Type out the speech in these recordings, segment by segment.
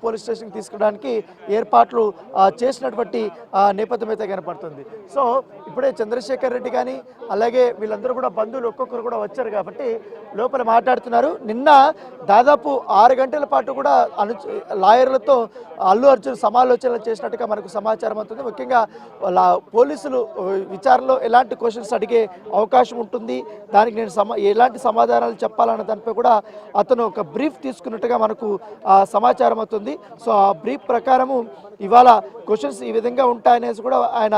Police స్టేషన్కి తీసుకోవడానికి ఏర్పాట్లు చేసినటువంటి నేపథ్యం అయితే కనపడుతుంది. సో ఇప్పుడే చంద్రశేఖర్ రెడ్డి కానీ అలాగే వీళ్ళందరూ కూడా బంధువులు ఒక్కొక్కరు కూడా వచ్చారు కాబట్టి లోపల మాట్లాడుతున్నారు. నిన్న దాదాపు 6 గంటల పాటు కూడా లాయర్లతో అల్లు అర్జున్ సమాలోచనలు చేసినట్టుగా మనకు సమాచారం అవుతుంది. ముఖ్యంగా పోలీసులు విచారణలో ఎలాంటి క్వశ్చన్స్ అడిగే అవకాశం ఉంటుంది, దానికి నేను ఎలాంటి సమాధానాలు చెప్పాలన్న దానిపై కూడా అతను ఒక బ్రీఫ్ తీసుకున్నట్టుగా మనకు సమాచారం అవుతుంది. సో ఆ బ్రీఫ్ ప్రకారము ఇవాళ క్వశ్చన్స్ ఈ విధంగా ఉంటాయనేసి కూడా ఆయన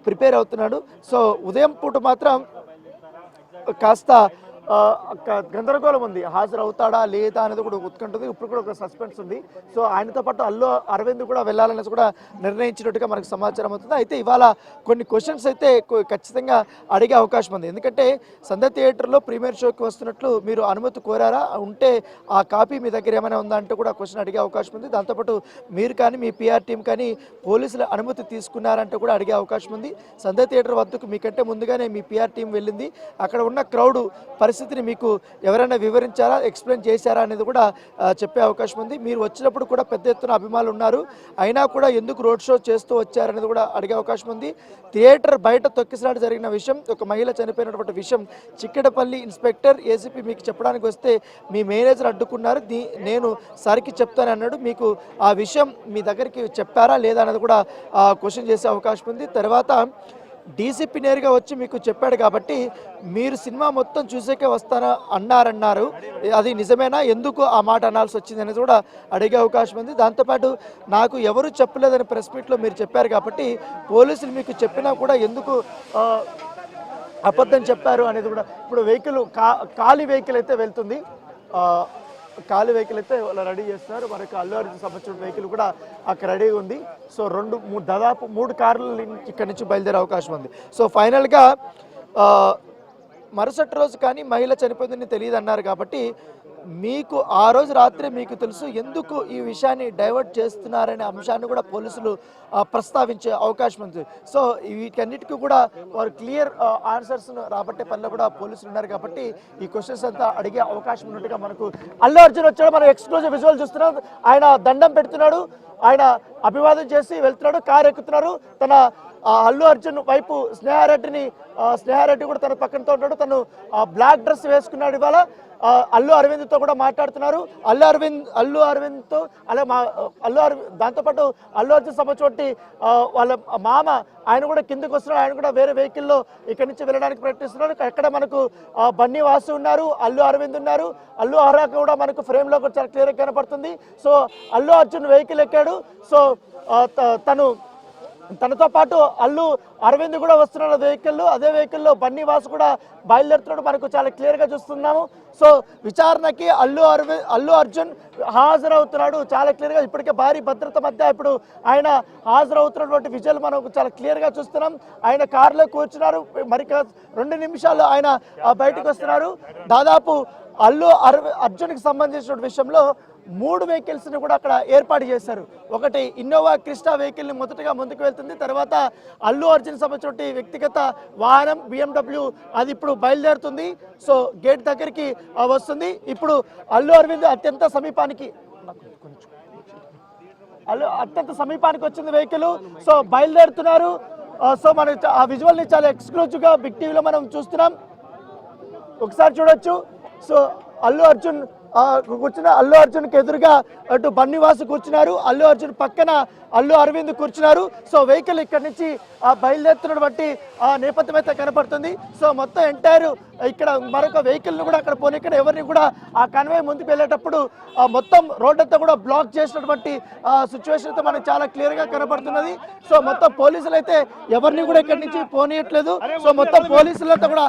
ప్రిపేర్ అవుతున్నాడు. సో ఉదయం పూట మాత్రం కాస్త గందరగోళం ఉంది, హాజరవుతాడా లేదా అనేది కూడా ఉత్కంఠఉంది. ఇప్పుడు కూడా ఒక సస్పెన్స్ ఉంది. సో ఆయనతో పాటు అల్లు అరవింద్ కూడా వెళ్ళాలనేసి కూడా నిర్ణయించినట్టుగా మనకు సమాచారం అవుతుంది. అయితే ఇవాళ కొన్ని క్వశ్చన్స్ అయితే ఖచ్చితంగా అడిగే అవకాశం ఉంది. ఎందుకంటే సంధ్య థియేటర్లో ప్రీమియర్ షోకి వస్తున్నట్లు మీరు అనుమతి కోరారా, ఉంటే ఆ కాపీ మీ దగ్గర ఏమైనా ఉందా అంటూ కూడా క్వశ్చన్ అడిగే అవకాశం ఉంది. దాంతోపాటు మీరు కానీ మీ పిఆర్ టీం కానీ పోలీసుల అనుమతి తీసుకున్నారంటూ కూడా అడిగే అవకాశం ఉంది. సంధ్య థియేటర్ వద్దకు మీకంటే ముందుగానే మీ పిఆర్ టీం వెళ్ళింది. అక్కడ ఉన్న క్రౌడ్ పరిస్థితిని మీకు ఎవరైనా వివరించారా, ఎక్స్ప్లెయిన్ చేశారా అనేది కూడా చెప్పే అవకాశం ఉంది. మీరు వచ్చినప్పుడు కూడా పెద్ద ఎత్తున అభిమానులు ఉన్నారు, అయినా కూడా ఎందుకు రోడ్ షో చేస్తూ వచ్చారనేది కూడా అడిగే అవకాశం ఉంది. థియేటర్ బయట తొక్కిసలాట జరిగిన విషయం, ఒక మహిళ చనిపోయినటువంటి విషయం చిక్కడపల్లి ఇన్స్పెక్టర్ ఏసీపీ మీకు చెప్పడానికి వస్తే మీ మేనేజర్ అడ్డుకున్నారు, నేను సార్కి చెప్తానన్నాడు, మీకు ఆ విషయం మీ దగ్గరికి చెప్పారా లేదా అనేది కూడా క్వశ్చన్ చేసే అవకాశం ఉంది. తర్వాత డీసీపీ నేరుగా వచ్చి మీకు చెప్పాడు కాబట్టి మీరు సినిమా మొత్తం చూసేకే వస్తారా అన్నారు, అది నిజమేనా, ఎందుకు ఆ మాట అనాల్సి వచ్చింది అనేది కూడా అడిగే అవకాశం ఉంది. దాంతోపాటు నాకు ఎవరు చెప్పలేదని ప్రెస్ మీట్లో మీరు చెప్పారు కాబట్టి పోలీసులు మీకు చెప్పినా కూడా ఎందుకు అబద్ధం చెప్పారు అనేది కూడా. ఇప్పుడు వెహికల్ ఖాళీ వెహికల్ అయితే వెళ్తుంది, ఖాళీ వెహికల్ అయితే వాళ్ళు రెడీ చేస్తున్నారు. మనకు అల్లు అర్జున్ సంబంధించిన వెహికల్ కూడా అక్కడ రెడీగా ఉంది. సో దాదాపు 3 కార్లు ఇక్కడి నుంచి బయలుదేరే అవకాశం ఉంది. సో ఫైనల్గా మరుసటి రోజు కానీ మహిళ చనిపోయిందని తెలియదు అన్నారు కాబట్టి మీకు ఆ రోజు రాత్రి మీకు తెలుసు, ఎందుకు ఈ విషయాన్ని డైవర్ట్ చేస్తున్నారనే అంశాన్ని కూడా పోలీసులు ప్రస్తావించే అవకాశం ఉంది. సో వీటన్నిటికీ కూడా వారు క్లియర్ ఆన్సర్స్ రాబట్టే పనిలో కూడా పోలీసులు ఉన్నారు కాబట్టి ఈ క్వశ్చన్స్ అంతా అడిగే అవకాశం ఉన్నట్టుగా మనకు అల్లు అర్జున్ వచ్చాడు. మనం ఎక్స్క్లూజివ్ విజువల్ చూస్తున్నాం. ఆయన దండం పెడుతున్నాడు, ఆయన అభివాదం చేసి వెళ్తున్నాడు, కారు ఎక్కుతున్నారు. తన అల్లు అర్జున్ వైపు స్నేహారెడ్డి కూడా తన పక్కనతో ఉంటాడు. తను బ్లాక్ డ్రెస్ వేసుకున్నాడు. ఇవాళ అల్లు అరవింద్తో కూడా మాట్లాడుతున్నారు. అల్లు అరవింద్తో దాంతోపాటు అల్లు అర్జున్ సంబంధించి వాళ్ళ మామ ఆయన కూడా కిందకు వస్తున్నాడు. ఆయన కూడా వేరే వెహికల్లో ఇక్కడి నుంచి వెళ్ళడానికి ప్రయత్నిస్తున్నాడు. ఎక్కడ మనకు బన్నీ వాసు ఉన్నారు, అల్లు అరవింద్ ఉన్నారు, అల్లు అర్హ కూడా మనకు ఫ్రేమ్లో కూడా చాలా క్లియర్గా కనపడుతుంది. సో అల్లు అర్జున్ వెహికల్ ఎక్కాడు. సో తనతో పాటు అల్లు అరవింద్ కూడా వస్తున్నాడు వెహికల్లో. అదే వెహికల్లో బన్నీ వాసు కూడా బయలుదేరుతున్నాడు, మనకు చాలా క్లియర్గా చూస్తున్నాము. సో విచారణకి అల్లు అర్జున్ హాజరవుతున్నాడు చాలా క్లియర్గా. ఇప్పటికే భారీ భద్రత మధ్య ఇప్పుడు ఆయన హాజరవుతున్నటువంటి విజువల్ మనం చాలా క్లియర్గా చూస్తున్నాం. ఆయన కారులో కూర్చున్నారు, మరి 2 నిమిషాలు ఆయన బయటకు వస్తున్నారు. దాదాపు అర్జున్కి సంబంధించిన విషయంలో 3 వెహికల్స్ని కూడా అక్కడ ఏర్పాటు చేశారు. ఒకటి ఇన్నోవా క్రిస్టా వెహికల్ని మొదటగా ముందుకు వెళ్తుంది. తర్వాత అల్లు అర్జున్ సంబంధించిన వ్యక్తిగత వాహనం BMW అది ఇప్పుడు బయలుదేరుతుంది. సో గేట్ దగ్గరికి వస్తుంది. ఇప్పుడు అల్లు అరవింద్ అత్యంత సమీపానికి వచ్చింది వెహికల్. సో బయలుదేరుతున్నారు. సో మనం ఆ విజువల్ని చాలా ఎక్స్క్లూజివ్గా బిగ్ టీవీలో మనం చూస్తున్నాం, ఒకసారి చూడొచ్చు. సో అల్లు అర్జున్కి ఎదురుగా అటు బన్నీవాసు కూర్చున్నారు, అల్లు అర్జున్ పక్కన అల్లు అరవింద్ కూర్చున్నారు. సో వెహికల్ ఇక్కడి నుంచి బయలుదేరుతున్నటువంటి నేపథ్యం అయితే కనపడుతుంది. సో మొత్తం ఎంటైర్ ఇక్కడ మరొక వెహికల్ని కూడా అక్కడ పోనీక్కడ ఎవరిని కూడా ఆ కన్వే ముందుకు వెళ్ళేటప్పుడు మొత్తం రోడ్ అంతా కూడా బ్లాక్ చేసినటువంటి సిచ్యువేషన్ అయితే మనకు చాలా క్లియర్గా కనపడుతున్నది. సో మొత్తం పోలీసులు అయితే ఎవరిని కూడా ఇక్కడి నుంచి పోనీయట్లేదు. సో మొత్తం పోలీసులంతా కూడా